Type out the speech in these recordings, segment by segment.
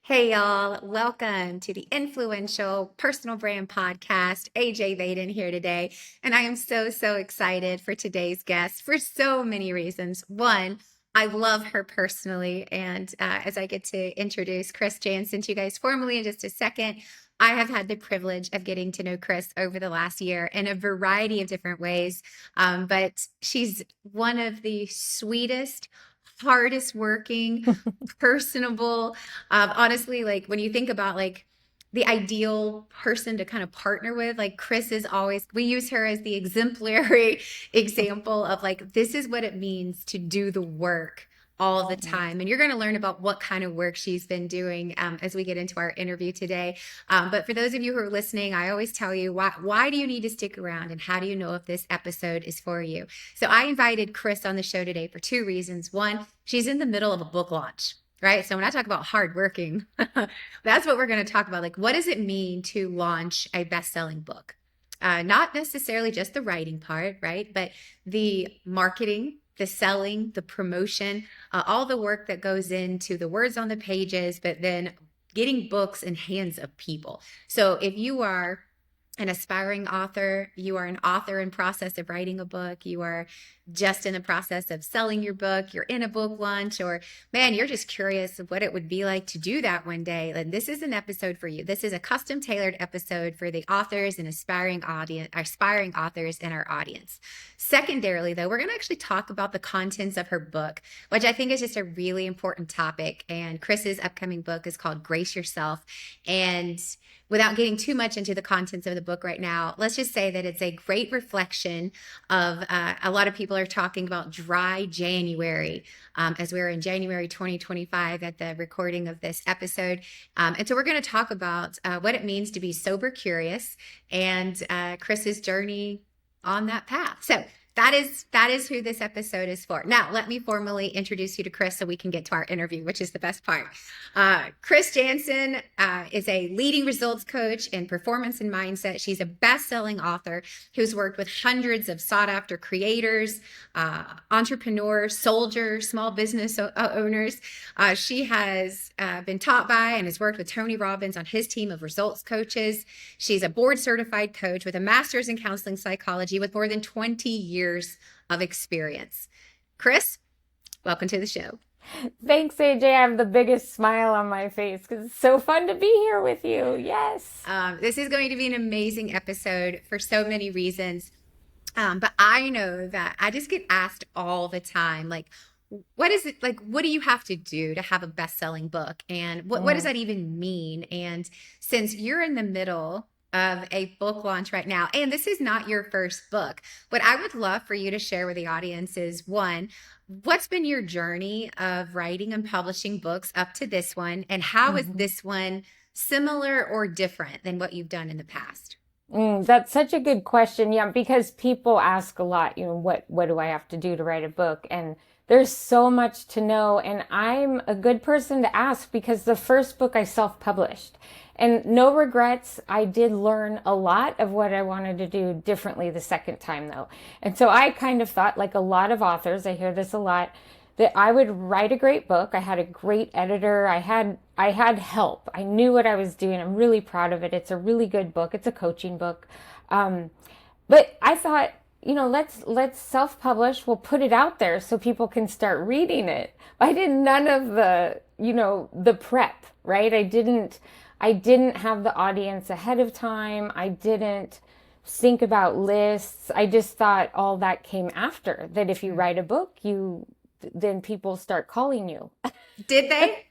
Hey y'all, welcome to the Influential Personal Brand Podcast. AJ Vaden here today, and I am so excited for today's guest for so many reasons. One, I love her personally, and as I get to introduce Chris Janssen to you guys formally in just a second, I have had the privilege of getting to know Chris over the last year in a variety of different ways, but she's one of the sweetest, hardest working, personable, honestly, like when you think about like the ideal person to kind of partner with, like Chris is always, we use her as the exemplary example of like, this is what it means to do the work all the time. And you're going to learn about what kind of work she's been doing as we get into our interview today. But for those of you who are listening, I always tell you, why do you need to stick around and how do you know if this episode is for you? So I invited Chris on the show today for two reasons. One, she's in the middle of a book launch. Right. So when I talk about hardworking, that's what we're going to talk about. Like, what does it mean to launch a best-selling book? Not necessarily just the writing part, right? But the marketing, the selling, the promotion, all the work that goes into the words on the pages, but then getting books in hands of people. So if you are an aspiring author, you are an author in process of writing a book, you are just in the process of selling your book, you're in a book launch, or man, you're just curious of what it would be like to do that one day, then this is an episode for you. This is a custom tailored episode for the authors and aspiring authors in our audience. Secondarily, though, we're going to actually talk about the contents of her book, which I think is just a really important topic. And Chris's upcoming book is called Grace Yourself. And without getting too much into the contents of the book right now, let's just say that it's a great reflection of a lot of people are talking about dry January as we're in January 2025 at the recording of this episode. And so we're going to talk about what it means to be sober curious and Chris's journey on that path. So that is who this episode is for. Now, let me formally introduce you to Chris so we can get to our interview, which is the best part. Chris Janssen is a leading results coach in performance and mindset. She's a best-selling author who's worked with hundreds of sought-after creators, entrepreneurs, soldiers, small business owners. She has been taught by and has worked with Tony Robbins on his team of results coaches. She's a board-certified coach with a master's in counseling psychology with more than 20 years of experience. Chris, welcome to the show. Thanks, AJ. I have the biggest smile on my face because it's so fun to be here with you. Yes. This is going to be an amazing episode for so many reasons. But I know that I just get asked all the time, like, what is it like? What do you have to do to have a best-selling book? And what does that even mean? And since you're in the middle of a book launch right now, and this is not your first book, what I would love for you to share with the audience is one, what's been your journey of writing and publishing books up to this one? And how is this one similar or different than what you've done in the past? That's such a good question. Yeah, because people ask a lot, what do I have to do to write a book? And there's so much to know. And I'm a good person to ask because the first book I self-published. And no regrets, I did learn a lot of what I wanted to do differently the second time, though. And so I kind of thought, like a lot of authors, I hear this a lot, that I would write a great book. I had a great editor. I had help. I knew what I was doing. I'm really proud of it. It's a really good book. It's a coaching book. But I thought, let's self-publish. We'll put it out there so people can start reading it. I did none of the prep, right? I didn't have the audience ahead of time. I didn't think about lists. I just thought all that came after, that if you write a book, then people start calling you. Did they?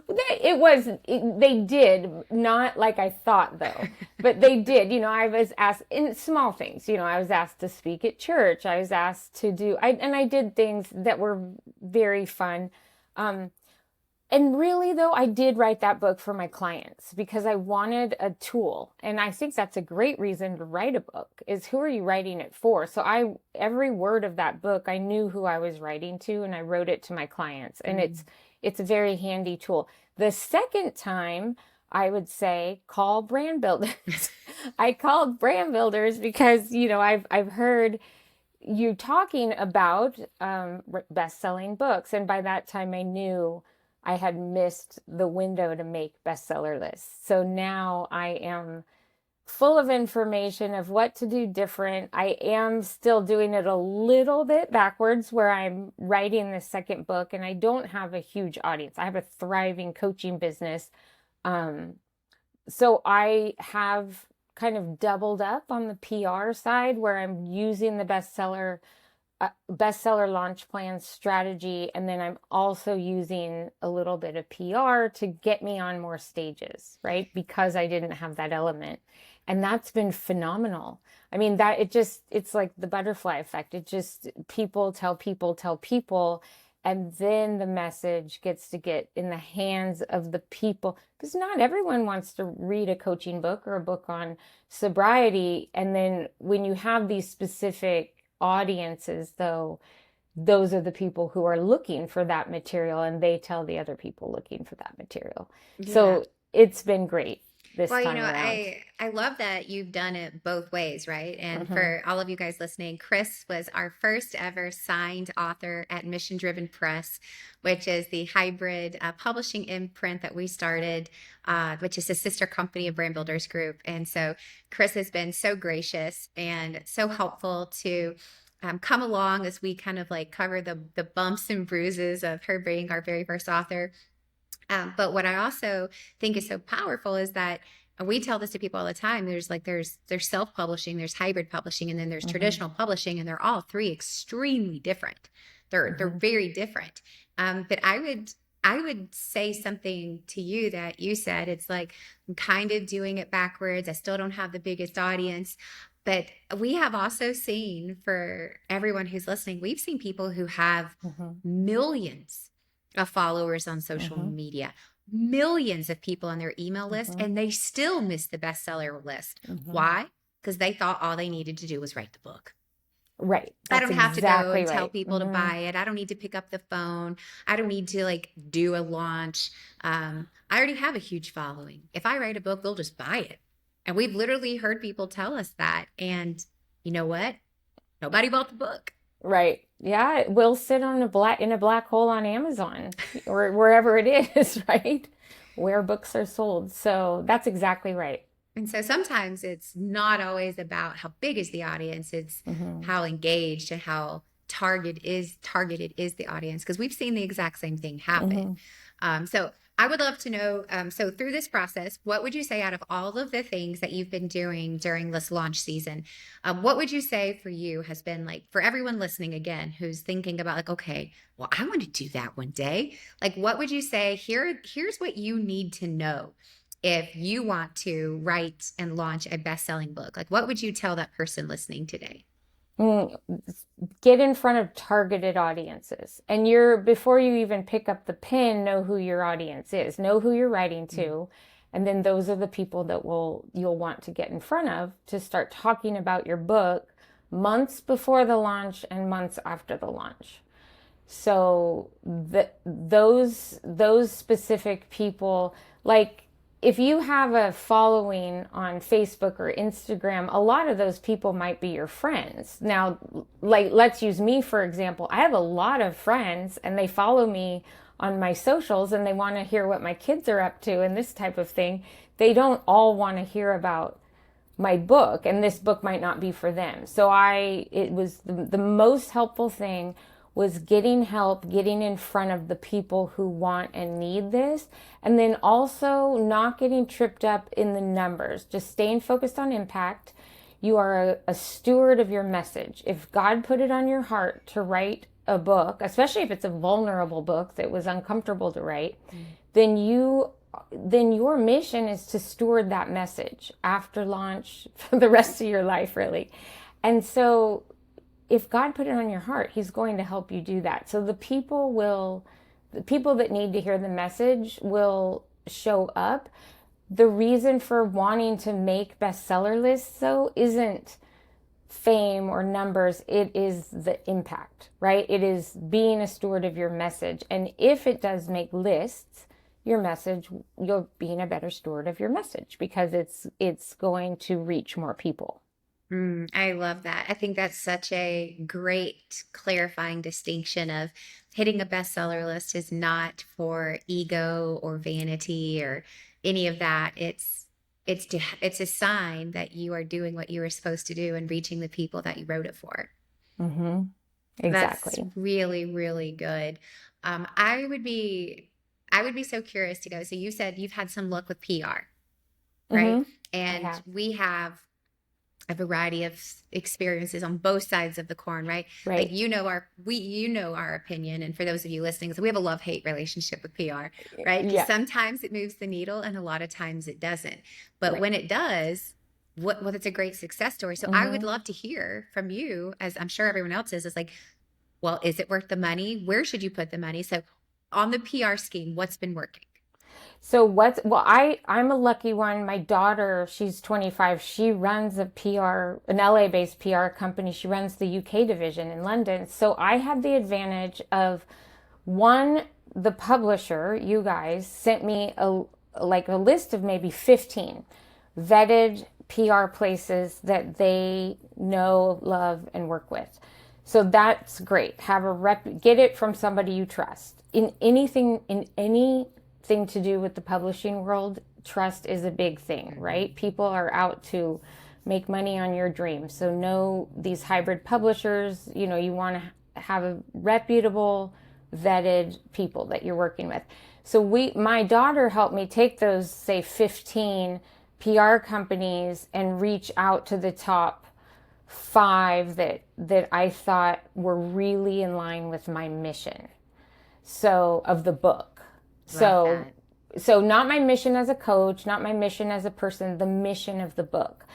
They did, not like I thought though, but they did. I was asked in small things, I was asked to speak at church. I was asked to I did things that were very fun. And really, though, I did write that book for my clients because I wanted a tool. And I think that's a great reason to write a book is who are you writing it for? So every word of that book, I knew who I was writing to and I wrote it to my clients. And it's a very handy tool. The second time, I would say, call brand builders. I called brand builders because, I've heard you talking about best-selling books. And by that time, I knew I had missed the window to make bestseller lists. So now I am full of information of what to do different. I am still doing it a little bit backwards where I'm writing the second book and I don't have a huge audience. I have a thriving coaching business. Um, so I have kind of doubled up on the PR side where I'm using the bestseller launch plan strategy. And then I'm also using a little bit of PR to get me on more stages, right? Because I didn't have that element. And that's been phenomenal. I mean, it's like the butterfly effect. It just, people tell people tell people, and then the message gets to get in the hands of the people, because not everyone wants to read a coaching book or a book on sobriety. And then when you have these specific audiences, though, those are the people who are looking for that material, and they tell the other people looking for that material. Yeah. So it's been great this Well, time around. I love that you've done it both ways, right? And Mm-hmm. for all of you guys listening, Chris was our first ever signed author at Mission Driven Press, which is the hybrid publishing imprint that we started, which is a sister company of Brand Builders Group. And so Chris has been so gracious and so helpful to come along as we kind of like cover the bumps and bruises of her being our very first author. But what I also think is so powerful is that we tell this to people all the time. There's self-publishing, there's hybrid publishing, and then there's traditional publishing, and they're all three extremely different. They're very different. But I would say something to you that you said. It's like, I'm kind of doing it backwards. I still don't have the biggest audience. But we have also seen, for everyone who's listening, we've seen people who have millions of followers on social media, millions of people on their email list, and they still miss the bestseller list. Why? Because they thought all they needed to do was write the book. Right. I don't have to go and tell right. people to buy it. I don't need to pick up the phone. I don't need to like do a launch. I already have a huge following. If I write a book, they'll just buy it. And we've literally heard people tell us that. And you know what? Nobody bought the book. Right. Yeah, it will sit on in a black hole on Amazon or wherever it is, right? Where books are sold. So that's exactly right. And so sometimes it's not always about how big is the audience, it's how engaged and how targeted is the audience, because we've seen the exact same thing happen. So I would love to know, so through this process, what would you say out of all of the things that you've been doing during this launch season, what would you say for you has been like, for everyone listening again, who's thinking about like, okay, well, I want to do that one day. Like, what would you say, here's what you need to know if you want to write and launch a best-selling book? Like, what would you tell that person listening today? Get in front of targeted audiences, and before you even pick up the pen, know who your audience is, know who you're writing to, and then those are the people that you'll want to get in front of to start talking about your book months before the launch and months after the launch. So those specific people, like, if you have a following on Facebook or Instagram, a lot of those people might be your friends. Now, like, let's use me, for example. I have a lot of friends and they follow me on my socials and they want to hear what my kids are up to and this type of thing. They don't all want to hear about my book, and this book might not be for them. So it was the most helpful thing was getting help, getting in front of the people who want and need this, and then also not getting tripped up in the numbers, just staying focused on impact. You are a steward of your message. If God put it on your heart to write a book, especially if it's a vulnerable book that was uncomfortable to write, then your mission is to steward that message after launch for the rest of your life, really. And so if God put it on your heart, he's going to help you do that. So the people that need to hear the message will show up. The reason for wanting to make bestseller lists, though, isn't fame or numbers. It is the impact, right? It is being a steward of your message. And if it does make lists, your message, you're being a better steward of your message because it's going to reach more people. I love that. I think that's such a great clarifying distinction of hitting a bestseller list is not for ego or vanity or any of that. It's a sign that you are doing what you were supposed to do and reaching the people that you wrote it for. Hmm. That's Exactly. really, really good. Um, I would be I would be so curious to go. So you said you've had some luck with PR, right? Hmm. I And have. we have a variety of experiences on both sides of the coin, right? Like Right. you know our opinion, and for those of you listening, so we have a love-hate relationship with PR, right? Because Yeah. sometimes it moves the needle, and a lot of times it doesn't. But Right. when it does, what it's a great success story. So I would Hmm. love to hear from you, as I'm sure everyone else is like, well, is it worth the money? Where should you put the money? So on the PR scheme, what's been working? So I'm a lucky one. My daughter, she's 25. She runs a PR, an LA based PR company. She runs the UK division in London. So I had the advantage of one, the publisher, you guys, sent me a list of maybe 15 vetted PR places that they know, love, and work with. So that's great. Have a rep, get it from somebody you trust. In anything to do with the publishing world, trust is a big thing, Mhm. right? People are out to make money on your dream. So know these hybrid publishers, you want to have a reputable, vetted people that you're working with. So my daughter helped me take those, say, 15 PR companies and reach out to the top five that I thought were really in line with my mission. So of the book. Love So that. so not my mission as a coach, not my mission as a person, the mission of the book.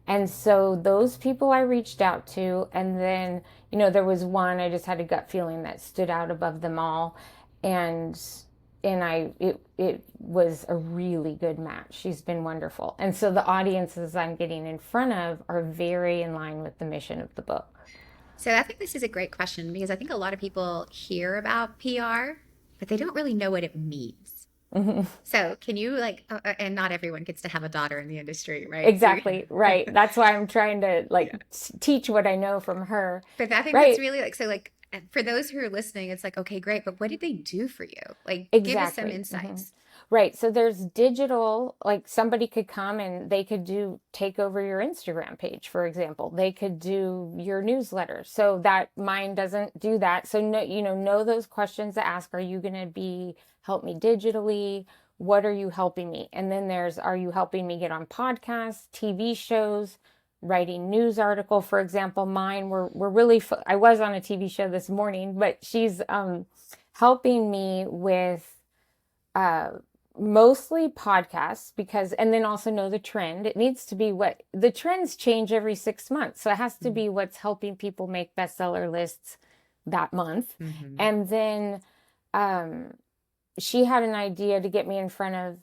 And so those people I reached out to, and then, there was one I just had a gut feeling that stood out above them all. And it was a really good match. She's been wonderful. And so the audiences I'm getting in front of are very in line with the mission of the book. So I think this is a great question because I think a lot of people hear about PR, but they don't really know what it means. So can you and not everyone gets to have a daughter in the industry, right? So Exactly, right. That's why I'm trying to yeah. teach what I know from her. But I think that's Right, really for those who are listening, it's like, okay, great, but what did they do for you? Like, give us some exactly. insights. Right. So there's digital, like somebody could come and they could take over your Instagram page, for example. They could do your newsletter. So that mine doesn't do that. So know those questions to ask. Are you going to help me digitally? What are you helping me? And then are you helping me get on podcasts, TV shows, writing news article, for example? Mine were really, I was on a TV show this morning, but she's helping me with uh, mostly podcasts and then also know the trend. It needs to be what the trends change every 6 months. So it has to be what's helping people make bestseller lists that month. Mm-hmm. And then um, she had an idea to get me in front of,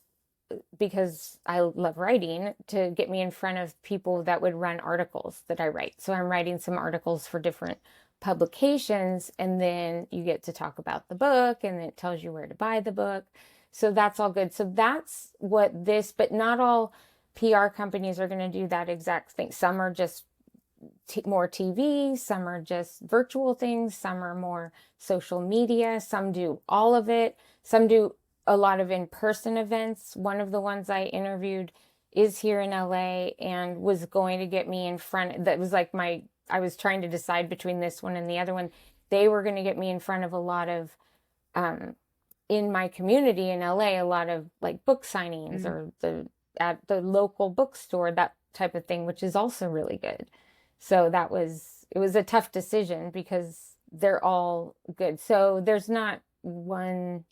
because I love writing, to get me in front of people that would run articles that I write. So I'm writing some articles for different publications, and then you get to talk about the book, and it tells you where to buy the book. So that's all good. So that's but not all PR companies are going to do that exact thing. Some are just more TV, some are just virtual things, some are more social media, some do all of it, some do a lot of in-person events. One of the ones I interviewed is here in LA and was going to get me in front. That was like I was trying to decide between this one and the other one. They were going to get me in front of a lot of, um, in my community in LA, a lot of like book signings Mm. or at the local bookstore, that type of thing, which is also really good. So it was a tough decision because they're all good. So there's not one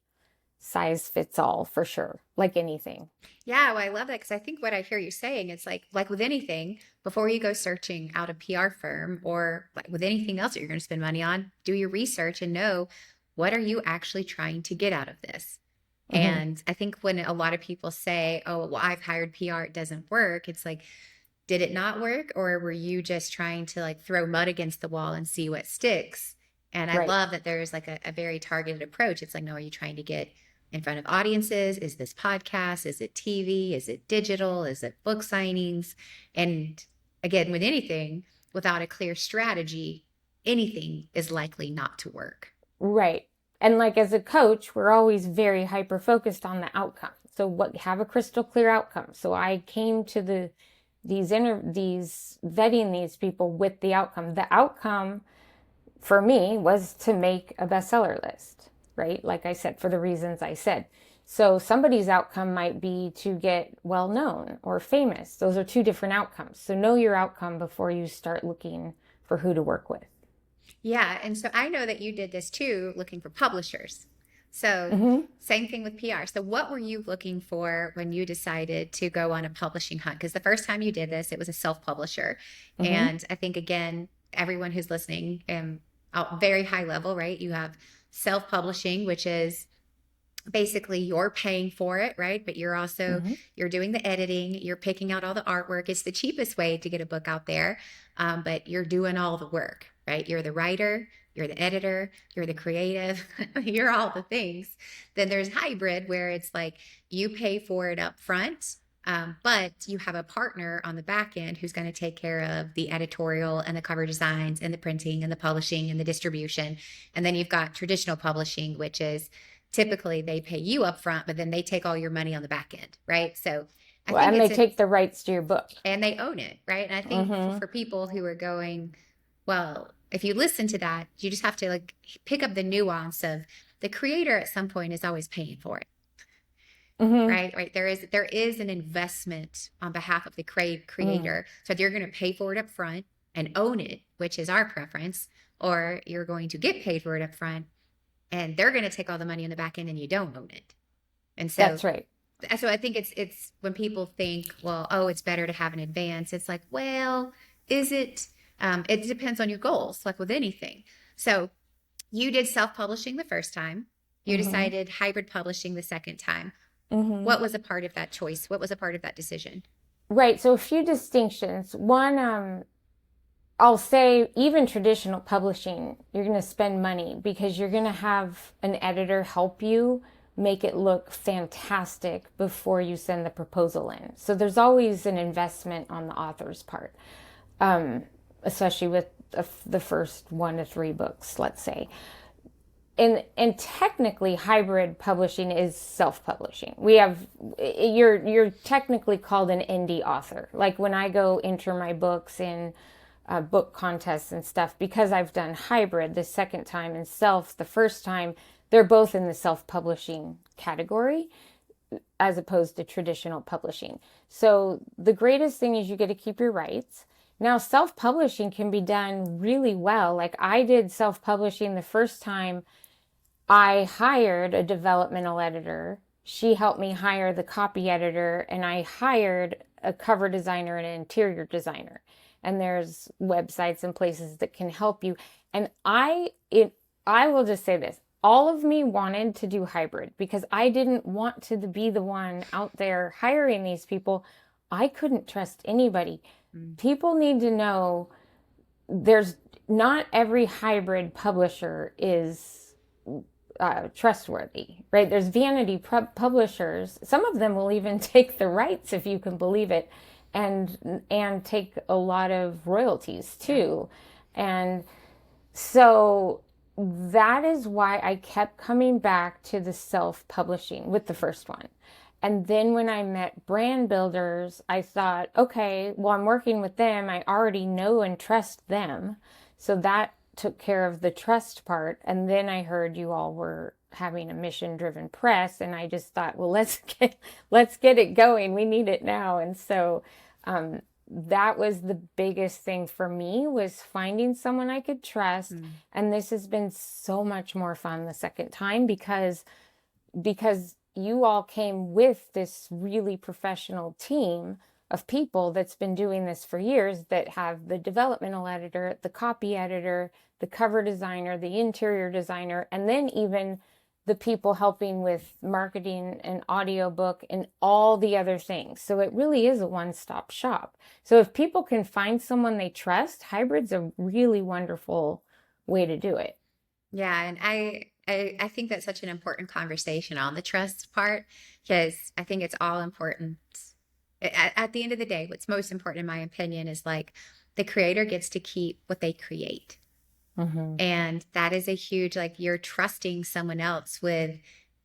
size fits all for sure, like anything. Yeah, well, I love that because I think what I hear you saying, it's like with anything, before you go searching out a PR firm or like with anything else that you're going to spend money on, do your research and know what are you actually trying to get out of this. Hmm. And I think when a lot of people say, "Oh, well, I've hired PR, it doesn't work," it's like, did it not work, or were you just trying to like throw mud against the wall and see what sticks? And I Right. love that there's like a very targeted approach. It's like, no, are you trying to get in front of audiences? Is this podcast? Is it TV? Is it digital? Is it book signings? And again, with anything, without a clear strategy, anything is likely not to work. Right. And like as a coach, we're always very hyper focused on the outcome. So what have a crystal clear outcome. So I came to these vetting these people with the outcome. The outcome for me was to make a bestseller list, right? Like I said, for the reasons I said. So somebody's outcome might be to get well known or famous. Those are two different outcomes. So know your outcome before you start looking for who to work with. Yeah. And so I know that you did this too, looking for publishers. So, Mm-hmm. same thing with PR. So, what were you looking for when you decided to go on a publishing hunt? Because the first time you did this, it was a self publisher. Mm-hmm. And I think, again, everyone who's listening, very high level, right? You have self publishing, which is basically you're paying for it, right? But you're also Mm-hmm. you're doing the editing, you're picking out all the artwork. It's the cheapest way to get a book out there, but you're doing all the work, right? You're the writer, you're the editor, you're the creative, you're all the things. Then there's hybrid, where it's like you pay for it up front, but you have a partner on the back end who's going to take care of the editorial and the cover designs and the printing and the publishing and the distribution. And then you've got traditional publishing, which is typically they pay you up front, but then they take all your money on the back end, right? So I Well, think and they take the rights to your book. and they own it, right? And I think Mm-hmm. for people who are going, well, if you listen to that, you just have to like pick up the nuance of the creator at some point is always paying for it, Mm-hmm. right? Right. There is an investment on behalf of the Mm. creator. So if you're going to pay for it up front and own it, which is our preference, or you're going to get paid for it up front and they're going to take all the money on the back end and you don't own it. And so That's right. I think it's when people think, well, oh, it's better to have an advance. It's like, well, is it? It depends on your goals, like with anything. So you did self-publishing the first time. You Mm-hmm. decided hybrid publishing the second time. Mm-hmm. What was a part of that choice? What was a part of that decision? Right. So a few distinctions. One, I'll say even traditional publishing, you're going to spend money because you're going to have an editor help you make it look fantastic before you send the proposal in. So there's always an investment on the author's part, especially with the first 1 to 3 books, let's say. And technically hybrid publishing is self-publishing. You're technically called an indie author. Like when I go enter my books in book contests and stuff, because I've done hybrid the second time and self the first time, they're both in the self-publishing category as opposed to traditional publishing. So the greatest thing is you get to keep your rights. Now, self-publishing can be done really well. Like I did self-publishing the first time. I hired a developmental editor. She helped me hire the copy editor, and I hired a cover designer and an interior designer. And there's websites and places that can help you. And I will just say this. All of me wanted to do hybrid because I didn't want to be the one out there hiring these people. I couldn't trust anybody. Mm. People need to know there's not every hybrid publisher is trustworthy, right? There's vanity publishers. Some of them will even take the rights, if you can believe it, and take a lot of royalties too. And so that is why I kept coming back to the self-publishing with the first one. And then when I met brand builders, I thought, okay, well, I'm working with them. I already know and trust them. So that took care of the trust part. And then I heard you all were having a mission-driven press, and I just thought, well, let's get it going. We need it now. And so that was the biggest thing for me, was finding someone I could trust. Mm. And this has been so much more fun the second time because you all came with this really professional team of people that's been doing this for years, that have the developmental editor, the copy editor, the cover designer, the interior designer, and then even the people helping with marketing and audiobook and all the other things. So it really is a one-stop shop. So if people can find someone they trust, hybrid's a really wonderful way to do it. Yeah, and I think that's such an important conversation on the trust part, because I think it's all important. At the end of the day, what's most important, in my opinion, is like the creator gets to keep what they create. Mm-hmm. And that is a huge, like, you're trusting someone else with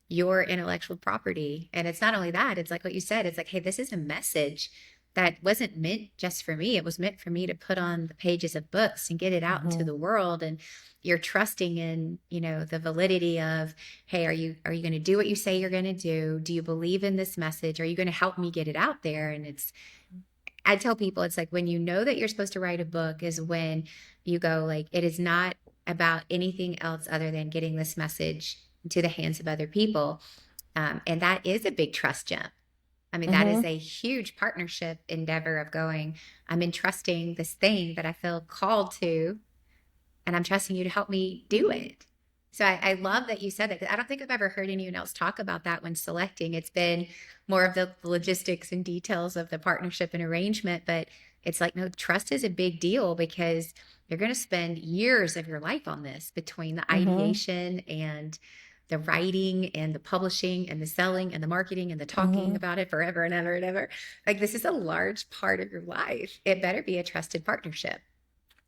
your intellectual property. And it's not only that, it's like what you said, it's like, hey, this is a message that wasn't meant just for me. It was meant for me to put on the pages of books and get it out into Mm-hmm. the world. And you're trusting in, the validity of, hey, are you going to do what you say you're going to do? Do you believe in this message? Are you going to help me get it out there? And I tell people, it's like when you know that you're supposed to write a book is when you go like, it is not about anything else other than getting this message into the hands of other people. And that is a big trust jump. I mean, that is Mm-hmm. a huge partnership endeavor of going, I'm entrusting this thing that I feel called to, and I'm trusting you to help me do it. So I love that you said that, because I don't think I've ever heard anyone else talk about that when selecting. It's been more of the logistics and details of the partnership and arrangement, but it's like, no, trust is a big deal because you're going to spend years of your life on this, between the Mm-hmm. ideation and the writing and the publishing and the selling and the marketing and the talking Mm-hmm. about it forever and ever and ever. Like, this is a large part of your life. It better be a trusted partnership.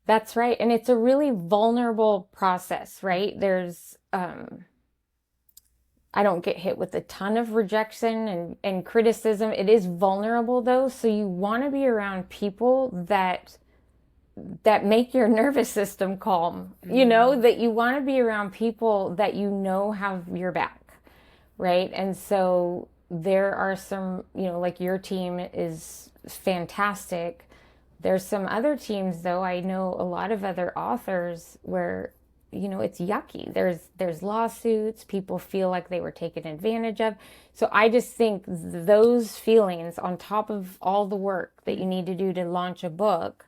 That's right. And it's a really vulnerable process, right? I don't get hit with a ton of rejection and criticism. It is vulnerable though. So you want to be around people that make your nervous system calm, Mm. that you want to be around people that have your back, right? And so there are some, like your team is fantastic. There's some other teams though. I know a lot of other authors where it's yucky. There's lawsuits, people feel like they were taken advantage of. So I just think those feelings on top of all the work that you need to do to launch a book,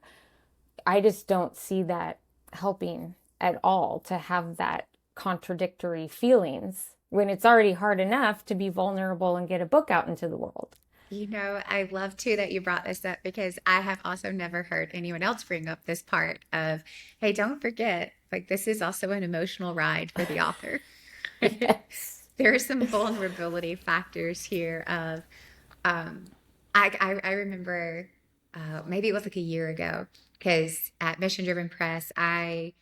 I just don't see that helping at all, to have that contradictory feelings when it's already hard enough to be vulnerable and get a book out into the world. I love too that you brought this up, because I have also never heard anyone else bring up this part of, hey, don't forget, like, this is also an emotional ride for the author. Yes. There are some vulnerability factors here of, um, I remember, maybe it was like a year ago, because at Mission Driven Press, I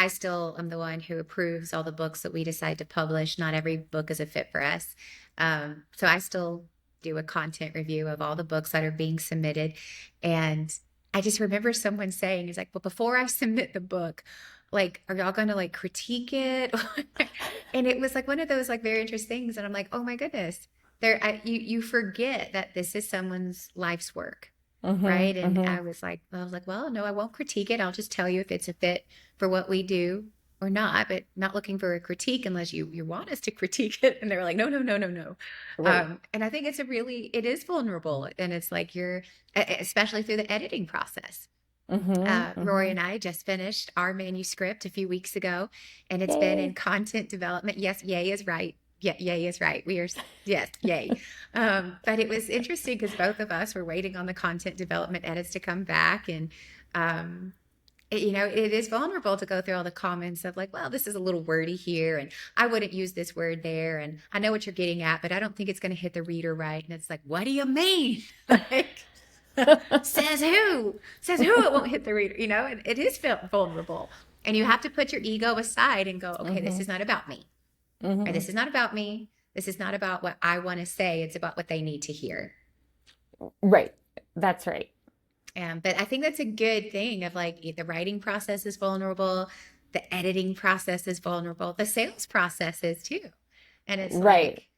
still am the one who approves all the books that we decide to publish. Not every book is a fit for us. So I still do a content review of all the books that are being submitted. And I just remember someone saying, he's like, but before I submit the book, like, are y'all going to like critique it? And it was like one of those like very interesting things. And I'm like, oh my goodness, you forget that this is someone's life's work. Mm-hmm. Right. And Mm-hmm. I was like, well, no, I won't critique it. I'll just tell you if it's a fit for what we do or not, but not looking for a critique unless you want us to critique it. And they're like, no, no, no, no, no. Right. And I think it is vulnerable. And it's like especially through the editing process. Mm-hmm. Rory Mm-hmm. and I just finished our manuscript a few weeks ago, and it's been in Yay. content development. Yes, yay is right. Yeah, yay is right. Yes, yay. But it was interesting because both of us were waiting on the content development edits to come back. And, it is vulnerable to go through all the comments of like, well, this is a little wordy here, and I wouldn't use this word there. And I know what you're getting at, but I don't think it's going to hit the reader right. And it's like, what do you mean? Like, says who it won't hit the reader, and it is felt vulnerable, and you have to put your ego aside and go, okay, this Mm-hmm. is not about me, or Mm-hmm. this is not about me, this is not about what I want to say, it's about what they need to hear. Right. That's right. But I think that's a good thing of like, the writing process is vulnerable, the editing process is vulnerable, the sales process is too. And it's Right. like,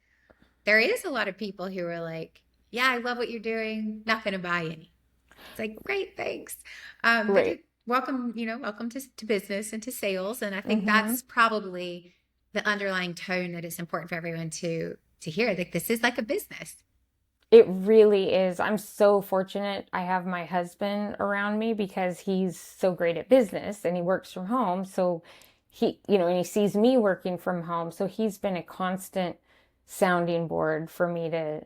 there is a lot of people who are like, yeah, I love what you're doing, not going to buy any. It's like, great, thanks. But Right. welcome to business and to sales. And I think Mm-hmm. that's probably the underlying tone that is important for everyone to hear. Like, this is like a business. It really is. I'm so fortunate I have my husband around me because he's so great at business and he works from home. So and he sees me working from home. So he's been a constant sounding board for me to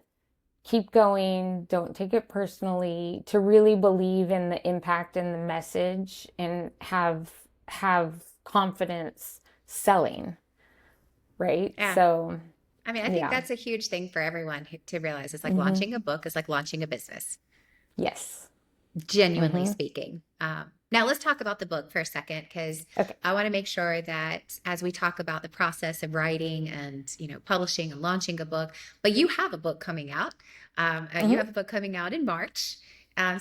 keep going, don't take it personally, to really believe in the impact and the message and have confidence selling, right? Yeah. So, I mean, I think yeah. that's a huge thing for everyone to realize. It's like Hmm. launching a book is like launching a business. Yes. Genuinely Mm-hmm. speaking. Now let's talk about the book for a second, because Okay. I want to make sure that as we talk about the process of writing and publishing and launching a book, but you have a book coming out. You Mm-hmm. have a book coming out in March.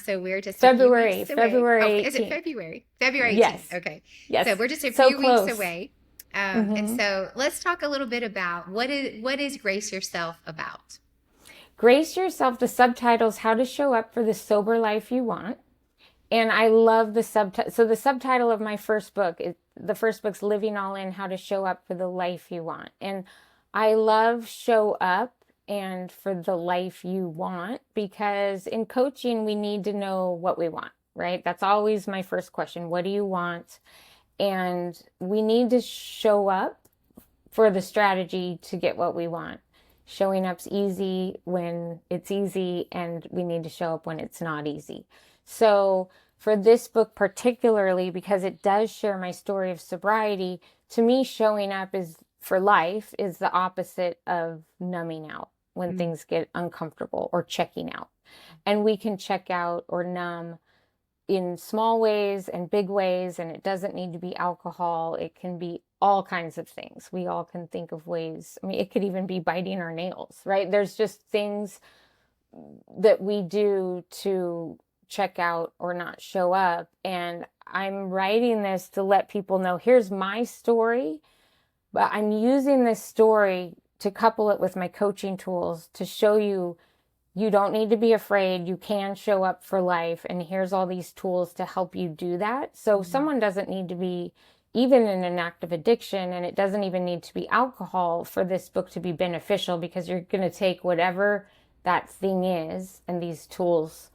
So we're just a few February, weeks away. February Oh, is it 18th. February? February 18th. Yes. Okay. So Yes. we're just a So few weeks close. away. And Mm-hmm. so let's talk a little bit about what is Grace Yourself about? Grace Yourself, the subtitles, How to Show Up for the Sober Life You Want. And I love the subtitle. So the subtitle of my first book is, the first book's Living All In, How to Show Up for the Life You Want. And I love show up and for the life you want, because in coaching, we need to know what we want, right? That's always my first question. What do you want? And we need to show up for the strategy to get what we want. Showing up's easy when it's easy, and we need to show up when it's not easy. So for this book particularly, because it does share my story of sobriety, to me, showing up is for life is the opposite of numbing out when things get uncomfortable or checking out. And we can check out or numb in small ways and big ways, and it doesn't need to be alcohol. It can be all kinds of things. We all can think of ways. I mean, it could even be biting our nails, right? There's just things that we do to check out or not show up. And I'm writing this to let people know, here's my story, but I'm using this story to couple it with my coaching tools to show you, you don't need to be afraid. You can show up for life. And here's all these tools to help you do that. So someone doesn't need to be even in an active addiction, and it doesn't even need to be alcohol for this book to be beneficial, because you're going to take whatever that thing is, and these tools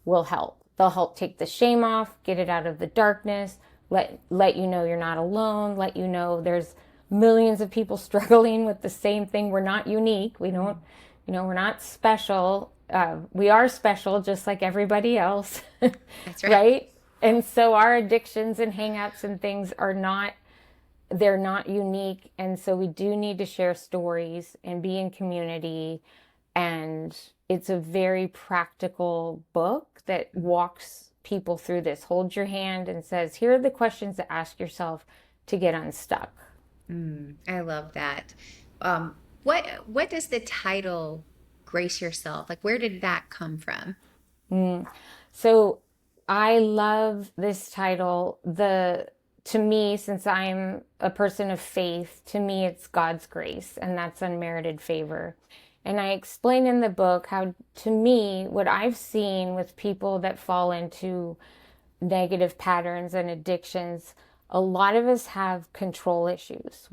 will help. They'll help take the shame off, get it out of the darkness, let you know you're not alone, let you know there's millions of people struggling with the same thing. We're not unique. We don't, we're not special. We are special just like everybody else. That's right. Right? And so our addictions and hangups and things are not, they're not unique. And so we do need to share stories and be in community. And it's a very practical book that walks people through this, holds your hand and says, here are the questions to ask yourself to get unstuck. I love that. What does the title Grace Yourself, like where did that come from? So I love this title. To me, since I'm a person of faith, to me it's God's grace, and that's unmerited favor. And I explain in the book how, to me, what I've seen with people that fall into negative patterns and addictions, a lot of us have control issues.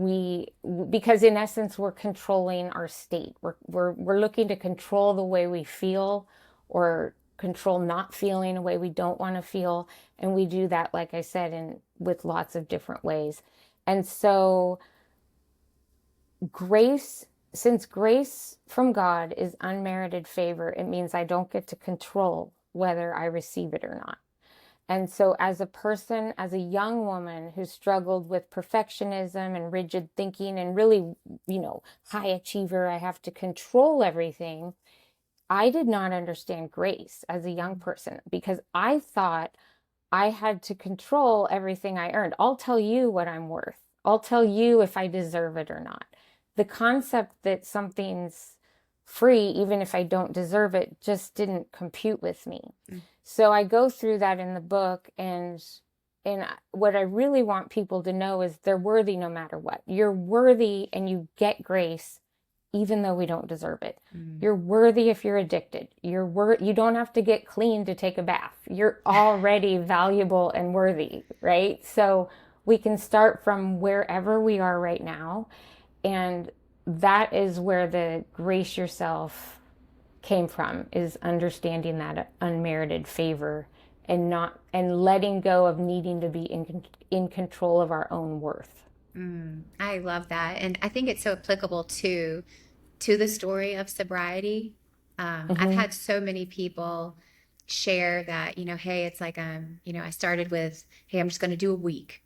Because in essence, we're controlling our state. We're looking to control the way we feel, or control not feeling a way we don't want to feel. And we do that, like I said, with lots of different ways. And so since grace from God is unmerited favor, it means I don't get to control whether I receive it or not. And so as a person, as a young woman who struggled with perfectionism and rigid thinking and really, high achiever, I have to control everything, I did not understand grace as a young person, because I thought I had to control everything I earned. I'll tell you what I'm worth. I'll tell you if I deserve it or not. The concept that something's free, even if I don't deserve it, just didn't compute with me. So I go through that in the book, and what I really want people to know is they're worthy no matter what. You're worthy, and you get grace even though we don't deserve it. You're worthy if you're addicted. You don't have to get clean to take a bath. You're already valuable and worthy, right? So we can start from wherever we are right now. And that is where the Grace Yourself came from, is understanding that unmerited favor, and letting go of needing to be in control of our own worth. I love that. And I think it's so applicable to the story of sobriety. I've had so many people share that, hey, it's like, I started with, hey, I'm just going to do a week.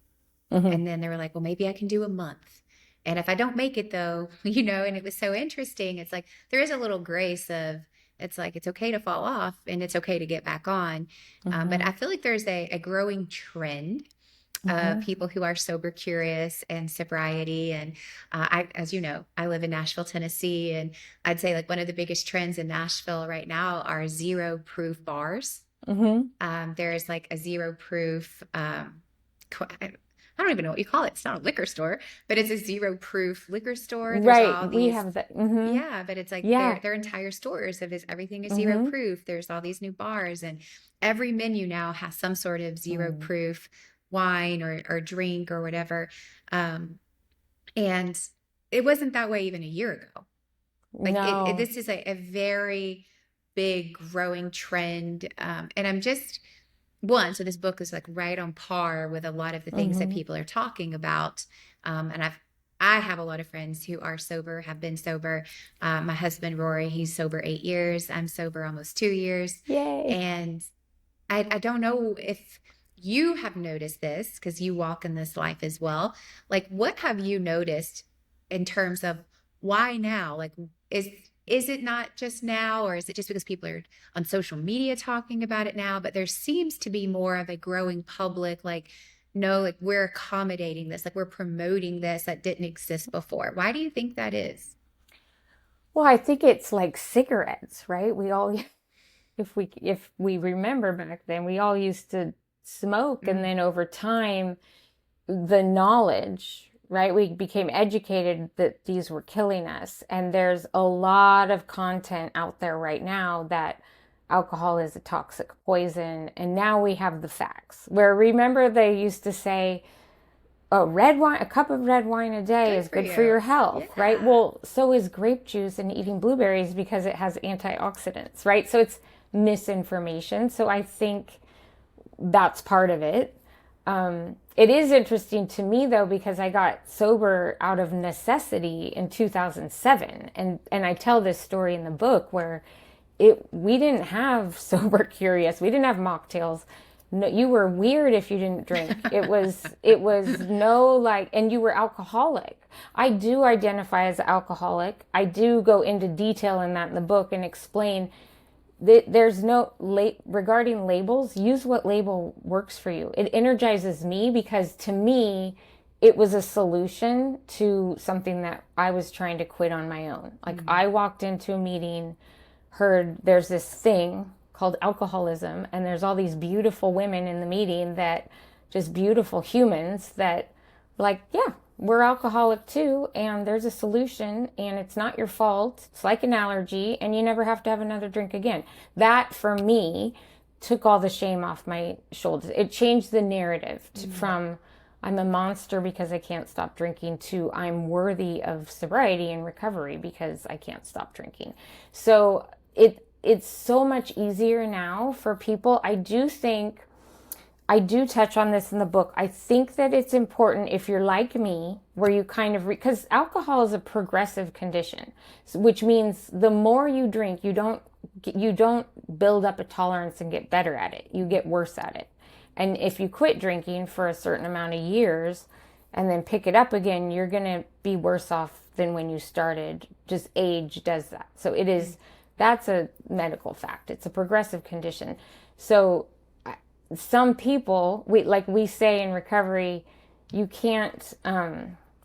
And then they were like, well, maybe I can do a month. And if I don't make it though, and it was so interesting. It's like, there is a little grace of, it's like it's okay to fall off and it's okay to get back on. But Mm-hmm. I feel like there's a growing trend Mm-hmm. people who are sober curious and sobriety. And as you know, I live in Nashville, Tennessee, and I'd say like one of the biggest trends in Nashville right now are zero proof bars. Mm-hmm. There's like a zero proof, I don't even know what you call it. It's not a liquor store, but it's a zero proof liquor store. There's Right. all We these, have that. Mm-hmm. yeah, but it's like Yeah. their entire stores of everything is zero Mm-hmm. proof. There's all these new bars, and every menu now has some sort of zero Mm. proof wine or drink or whatever. Um, and it wasn't that way even a year ago. Like No. this is a very big growing trend. And I'm just one, so this book is like right on par with a lot of the things that Mm-hmm. people are talking about. And I have a lot of friends who are sober, have been sober. My husband Rory, he's sober 8 years. I'm sober almost 2 years, Yay. and I don't know if you have noticed this because you walk in this life as well. Like, what have you noticed in terms of why now? Like, is is it not just now, or is it just because people are on social media talking about it now? But there seems to be more of a growing public, like, no, like we're accommodating this, like we're promoting this that didn't exist before. Why do you think that is? Well, I think it's like cigarettes, right? We all, if we remember back then, we all used to smoke, and Mm, then over time, the knowledge, right? We became educated that these were killing us. And there's a lot of content out there right now that alcohol is a toxic poison. And now we have the facts. Where remember they used to say, a cup of red wine a day good is for good for your you. health, right? Yeah. Well, so is grape juice and eating blueberries because it has antioxidants, right? So it's misinformation. So I think that's part of it. It is interesting to me though because I got sober out of necessity in 2007, and I tell this story in the book where it we didn't have sober curious, we didn't have mocktails. No, you were weird if you didn't drink. It was no like, and you were alcoholic. I do identify as alcoholic. I do go into detail in that in the book and explain there's no regarding labels. Use what label works for you. It energizes me because to me it was a solution to something that I was trying to quit on my own. Like Mm, I walked into a meeting, heard there's this thing called alcoholism, and there's all these beautiful women in the meeting that just beautiful humans that like, yeah, we're alcoholic too, and there's a solution, and it's not your fault. It's like an allergy, and you never have to have another drink again. That for me took all the shame off my shoulders. It changed the narrative mm, from I'm a monster because I can't stop drinking to I'm worthy of sobriety and recovery because I can't stop drinking. So it's so much easier now for people. I do touch on this in the book. I think that it's important if you're like me, where you kind of, because alcohol is a progressive condition, which means the more you drink, you don't build up a tolerance and get better at it. You get worse at it. And if you quit drinking for a certain amount of years and then pick it up again, you're going to be worse off than when you started. Just age does that. So mm, that's a medical fact. It's a progressive condition. So some people, we say in recovery, you can't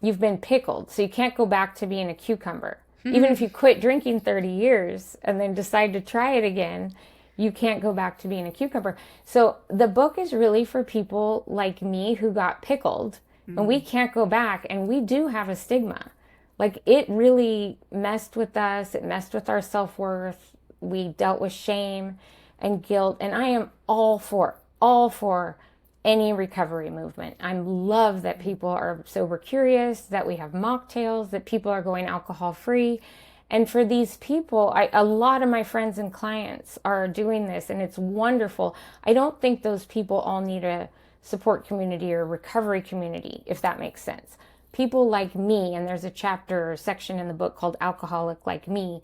you've been pickled, so you can't go back to being a cucumber. Even if mm. you quit drinking 30 years and then decide to try it again, you can't go back to being a cucumber. So the book is really for people like me who got pickled, and we Mm. can't go back, and we do have a stigma. Like it really messed with us, it messed with our self-worth. We dealt with shame and guilt, and I am all for any recovery movement. I love that people are sober curious, that we have mocktails, that people are going alcohol free. And for these people, a lot of my friends and clients are doing this, and it's wonderful. I don't think those people all need a support community or recovery community, if that makes sense. People like me, and there's a chapter or section in the book called Alcoholic Like Me,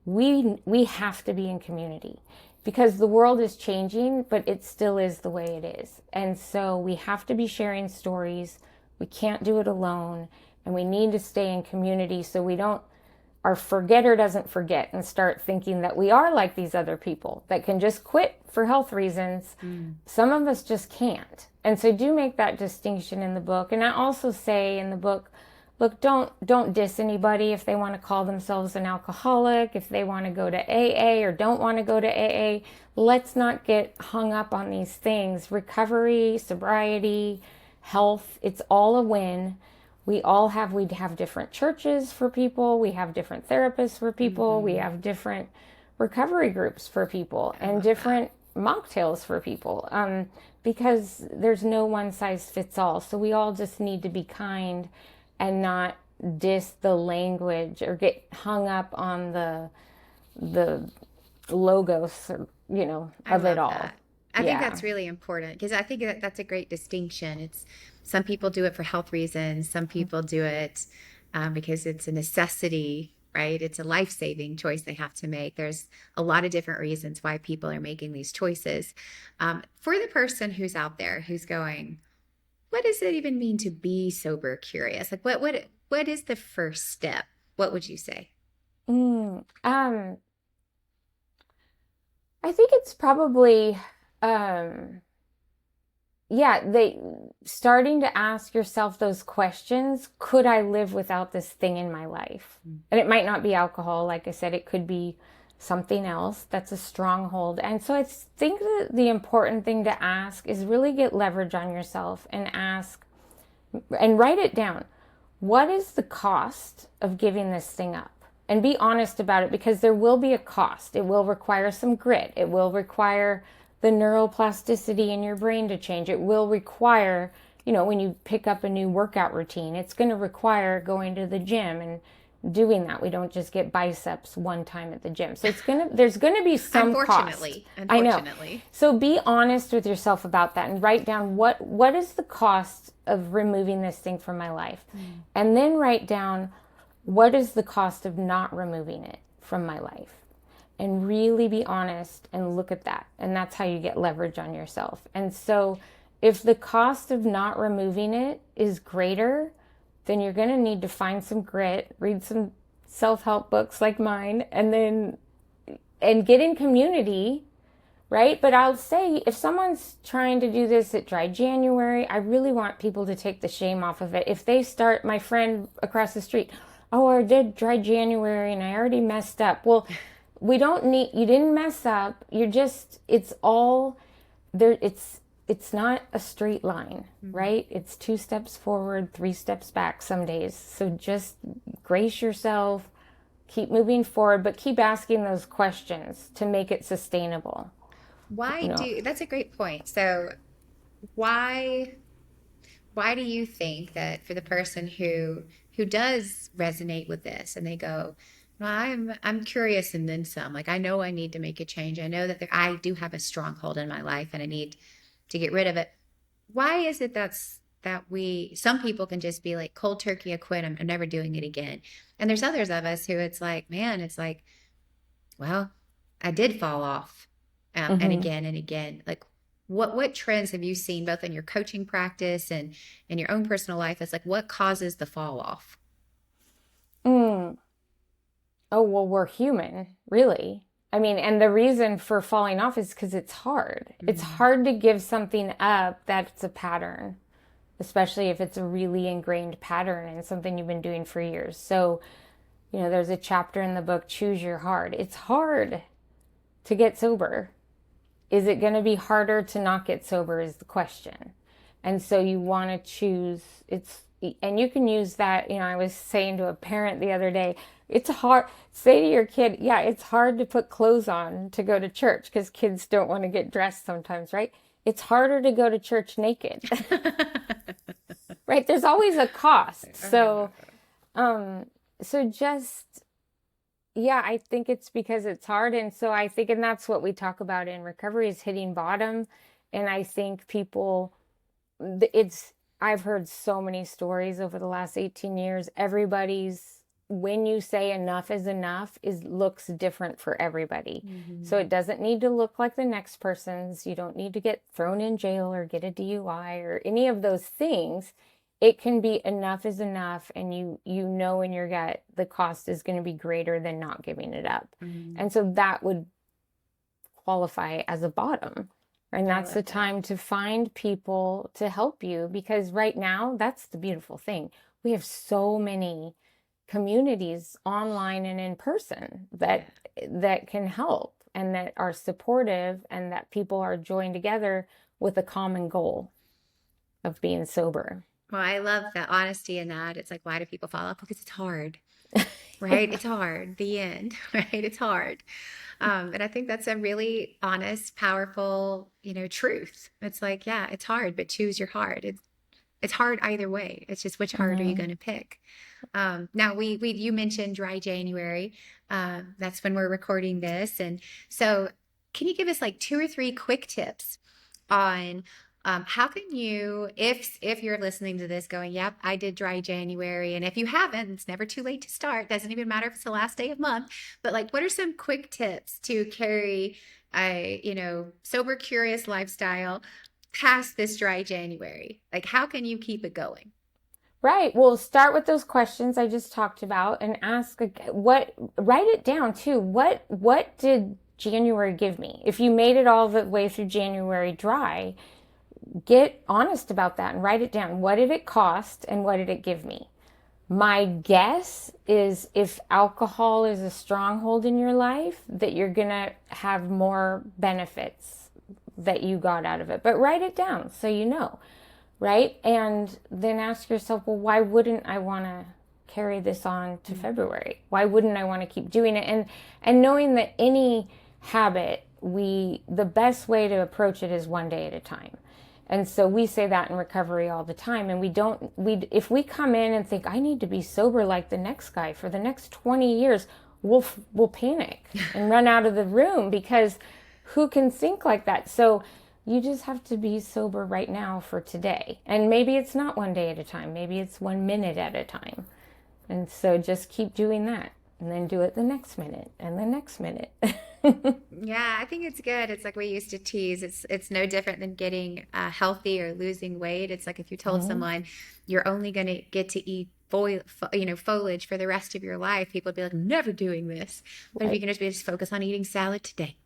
we have to be in community because the world is changing, but it still is the way it is. And so we have to be sharing stories. We can't do it alone, and we need to stay in community so we don't our forgetter doesn't forget and start thinking that we are like these other people that can just quit for health reasons. Some of us just can't. And so I do make that distinction in the book. And I also say in the book, look, don't diss anybody if they want to call themselves an alcoholic, if they want to go to AA or don't want to go to AA. Let's not get hung up on these things. Recovery, sobriety, health, it's all a win. We have different churches for people. We have different therapists for people. We have different recovery groups for people and different mocktails for people, because there's no one size fits all. So we all just need to be kind and not diss the language or get hung up on the logos, or, of it all. That. I think that's really important because I think that's a great distinction. It's some people do it for health reasons. Some people do it because it's a necessity, right? It's a life-saving choice they have to make. There's a lot of different reasons why people are making these choices. For the person who's out there who's going, what does it even mean to be sober curious? Like what is the first step? What would you say? I think it's probably, they starting to ask yourself those questions. Could I live without this thing in my life? And it might not be alcohol. Like I said, it could be something else that's a stronghold. And so I think that the important thing to ask is really get leverage on yourself and ask and write it down. What is the cost of giving this thing up? And be honest about it, because there will be a cost. It will require some grit. It will require the neuroplasticity in your brain to change. It will require, when you pick up a new workout routine, it's going to require going to the gym and doing that. We don't just get biceps one time at the gym. So there's going to be some cost. I know. So be honest with yourself about that and write down what is the cost of removing this thing from my life. And then write down, what is the cost of not removing it from my life? And really be honest and look at that. And that's how you get leverage on yourself. And so if the cost of not removing it is greater, then you're going to need to find some grit, read some self-help books like mine, and get in community, right? But I'll say, if someone's trying to do this at Dry January, I really want people to take the shame off of it. If they start, my friend across the street, oh, I did Dry January and I already messed up. Well, you didn't mess up. It's all there. It's not a straight line, right? It's 2 steps forward, 3 steps back some days. So just brace yourself, keep moving forward, but keep asking those questions to make it sustainable. That's a great point. So why do you think that for the person who does resonate with this and they go, well, I'm curious and then some, like, I know I need to make a change. I know that I do have a stronghold in my life and I need to get rid of it. Why is it that some people can just be like, cold turkey, I quit, I'm never doing it again. And there's others of us who it's like, well, I did fall off and again and again. Like, what trends have you seen both in your coaching practice and in your own personal life? It's like, what causes the fall off? Oh, well, we're human, really. I mean, and the reason for falling off is because it's hard. It's hard to give something up that's a pattern, especially if it's a really ingrained pattern and something you've been doing for years. So, there's a chapter in the book, Choose Your Hard. It's hard to get sober. Is it going to be harder to not get sober is the question. And so you want to choose, and you can use that, I was saying to a parent the other day, it's hard, say to your kid, yeah, it's hard to put clothes on to go to church because kids don't want to get dressed sometimes, right? It's harder to go to church naked, right? There's always a cost. So I think it's because it's hard. And so I think, and that's what we talk about in recovery is hitting bottom. And I think I've heard so many stories over the last 18 years. When you say enough is enough looks different for everybody. So it doesn't need to look like the next person's. You don't need to get thrown in jail or get a DUI or any of those things. it can be enough is enough, and you know in your gut the cost is going to be greater than not giving it up. Mm, And so that would qualify as a bottom. And I that's love the that. time to find people to help you, because right now, that's the beautiful thing. We have so many communities online and in person Yeah. that can help and that are supportive, and that people are joined together with a common goal of being sober. Well, I love the honesty in that. It's like, why do people fall off? Because it's hard, right? Yeah. It's hard. The end, right? It's hard. And I think that's a really honest, powerful, truth. It's like, yeah, it's hard, but choose your heart. It's hard either way. It's just which heart are you Mhm. going to pick? Now we you mentioned dry January. That's when we're recording this, and so can you give us like two or three quick tips on how can you, if you're listening to this going, yep, I did dry January, and if you haven't, it's never too late to start. Doesn't even matter if it's the last day of month, but like, what are some quick tips to carry a sober curious lifestyle past this dry January? Like, how can you keep it going? Right. Well, start with those questions I just talked about and ask what, write it down too. What did January give me? If you made it all the way through January dry, get honest about that and write it down. What did it cost and what did it give me? My guess is if alcohol is a stronghold in your life, that you're going to have more benefits that you got out of it. But write it down so you know, right? And then ask yourself, well, why wouldn't I want to carry this on to February? Why wouldn't I want to keep doing it? And knowing that any habit, the best way to approach it is one day at a time. And so we say that in recovery all the time. And if we come in and think, I need to be sober like the next guy for the next 20 years, we'll panic and run out of the room, because who can think like that? So you just have to be sober right now for today. And maybe it's not one day at a time. Maybe it's 1 minute at a time. And so just keep doing that, and then do it the next minute and the next minute. Yeah, I think it's good. It's like we used to tease. It's no different than getting healthy or losing weight. It's like if you told Mhm. someone you're only going to get to eat foliage for the rest of your life, people would be like, never doing this. But if you Right, can just focus on eating salad today,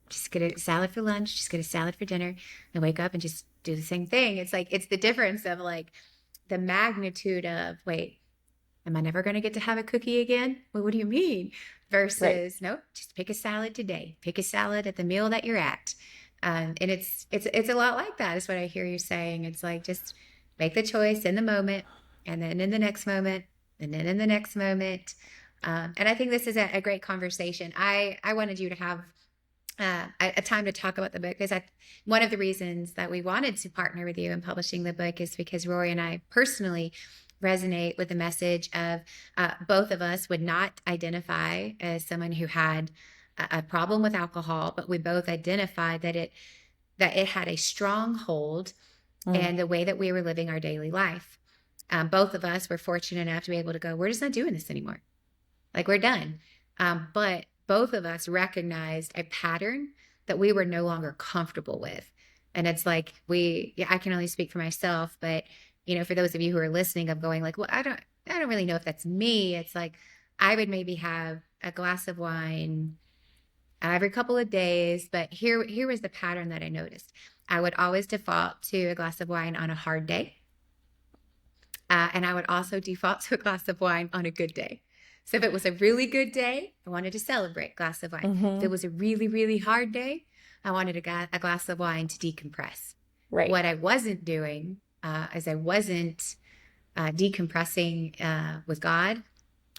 just get a salad for lunch, just get a salad for dinner, and wake up and just do the same thing. It's like it's the difference of like the magnitude of, wait, am I never going to get to have a cookie again? Well, what do you mean? right. Versus, nope, just pick a salad today. Pick a salad at the meal that you're at. And it's a lot like that is what I hear you saying. It's like just make the choice in the moment, and then in the next moment, and then in the next moment. And I think this is a great conversation. I wanted you to have a time to talk about the book, because one of the reasons that we wanted to partner with you in publishing the book is because Rory and I personally resonate with the message of both of us would not identify as someone who had a problem with alcohol, but we both identified that it had a strong hold Mm. in the way that we were living our daily life. Both of us were fortunate enough to be able to go, we're just not doing this anymore. Like, we're done. But both of us recognized a pattern that we were no longer comfortable with. And it's like yeah, I can only speak for myself, but for those of you who are listening, I'm going like, well, I don't really know if that's me. It's like I would maybe have a glass of wine every couple of days, but here was the pattern that I noticed. I would always default to a glass of wine on a hard day. And I would also default to a glass of wine on a good day. So if it was a really good day, I wanted to celebrate glass of wine. If it Mhm. was a really, really hard day, I wanted a glass of wine to decompress. Right. What I wasn't doing is I wasn't decompressing with God.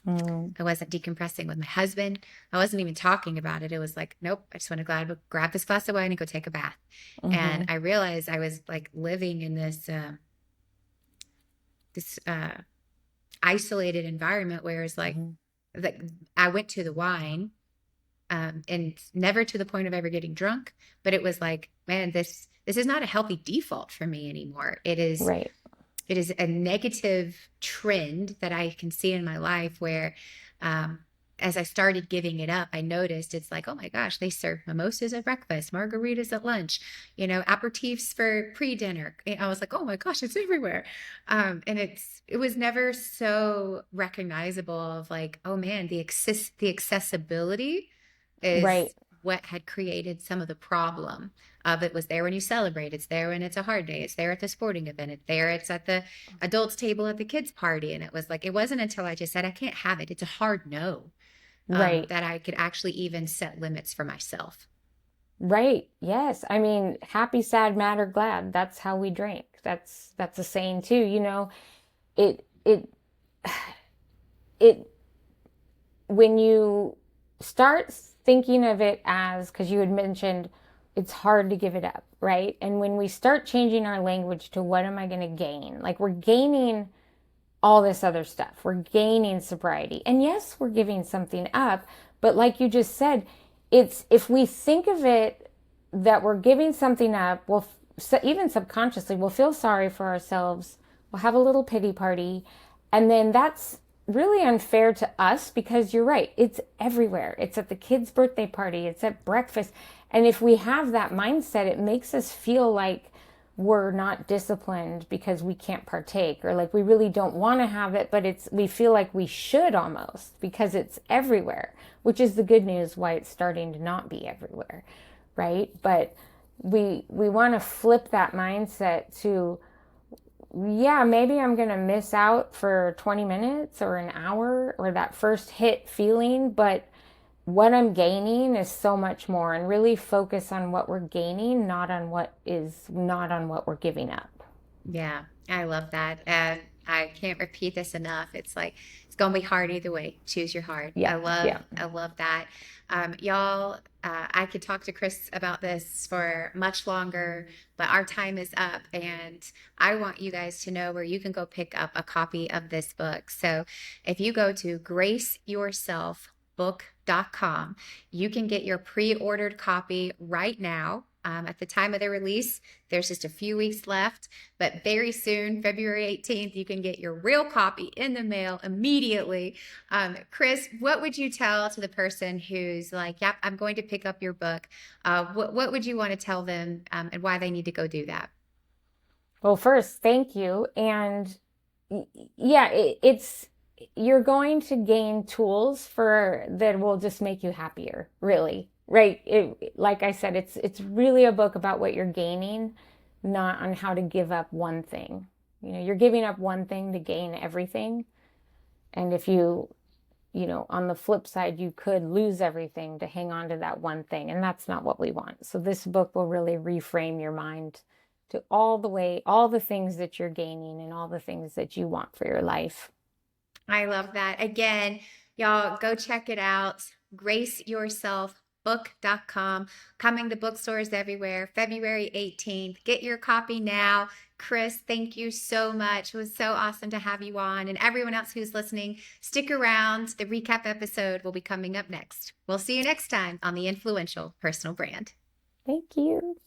Mm. I wasn't decompressing with my husband. I wasn't even talking about it. It was like, nope, I just want to grab this glass of wine and go take a bath. And Mhm. I realized I was like living in this isolated environment where it's like Mhm. that I went to the wine, and never to the point of ever getting drunk, but it was like, man, this is not a healthy default for me anymore. Right. It is a negative trend that I can see in my life where as I started giving it up, I noticed it's like, oh my gosh, they serve mimosas at breakfast, margaritas at lunch, aperitifs for pre-dinner. I was like, oh my gosh, it's everywhere. And it was never so recognizable of like, oh man, the accessibility Right. is what had created some of the problem of it. Was there when you celebrate, it's there when it's a hard day, it's there at the sporting event, it's at the adults table at the kids party. And it was like, it wasn't until I just said I can't have it, it's a hard no, Right. that I could actually even set limits for myself. Right. Yes. I mean, happy, sad, mad, or glad. That's how we drink. That's a saying too. It it it when you start thinking of it as, because you had mentioned it's hard to give it up, right? And when we start changing our language to what am I going to gain? Like we're gaining all this other stuff. We're gaining sobriety. And yes, we're giving something up, but like you just said, it's if we think of it that we're giving something up, we'll even subconsciously we'll feel sorry for ourselves. We'll have a little pity party, and then that's really unfair to us because you're right. It's everywhere. It's at the kid's birthday party. It's at breakfast. And if we have that mindset, it makes us feel like we're not disciplined because we can't partake, or like we really don't want to have it, but we feel like we should almost because it's everywhere, which is the good news why it's starting to not be everywhere, right? But we want to flip that mindset to, yeah, maybe I'm going to miss out for 20 minutes or an hour or that first hit feeling, but what I'm gaining is so much more, and really focus on what we're gaining, not on what we're giving up. Yeah, I love that. And I can't repeat this enough. It's like it's gonna be hard either way. Choose your heart. Yeah. Yeah. I love that. Y'all, I could talk to Chris about this for much longer, but our time is up, and I want you guys to know where you can go pick up a copy of this book. So if you go to graceyourselfbook.com, you can get your pre-ordered copy right now. At the time of the release, there's just a few weeks left, but very soon, February 18th, you can get your real copy in the mail immediately. Chris, what would you tell to the person who's like, yep, I'm going to pick up your book? What would you want to tell them, and why they need to go do that? Well, first, thank you. And yeah, it's you're going to gain tools for that will just make you happier, really. Right? Like I said, it's really a book about what you're gaining, not on how to give up one thing. You're giving up one thing to gain everything. And if on the flip side, you could lose everything to hang on to that one thing. And that's not what we want. So this book will really reframe your mind to all the things that you're gaining and all the things that you want for your life. I love that. Again, y'all go check it out. Graceyourselfbook.com. Coming to bookstores everywhere, February 18th. Get your copy now. Chris, thank you so much. It was so awesome to have you on. And everyone else who's listening, stick around. The recap episode will be coming up next. We'll see you next time on The Influential Personal Brand. Thank you.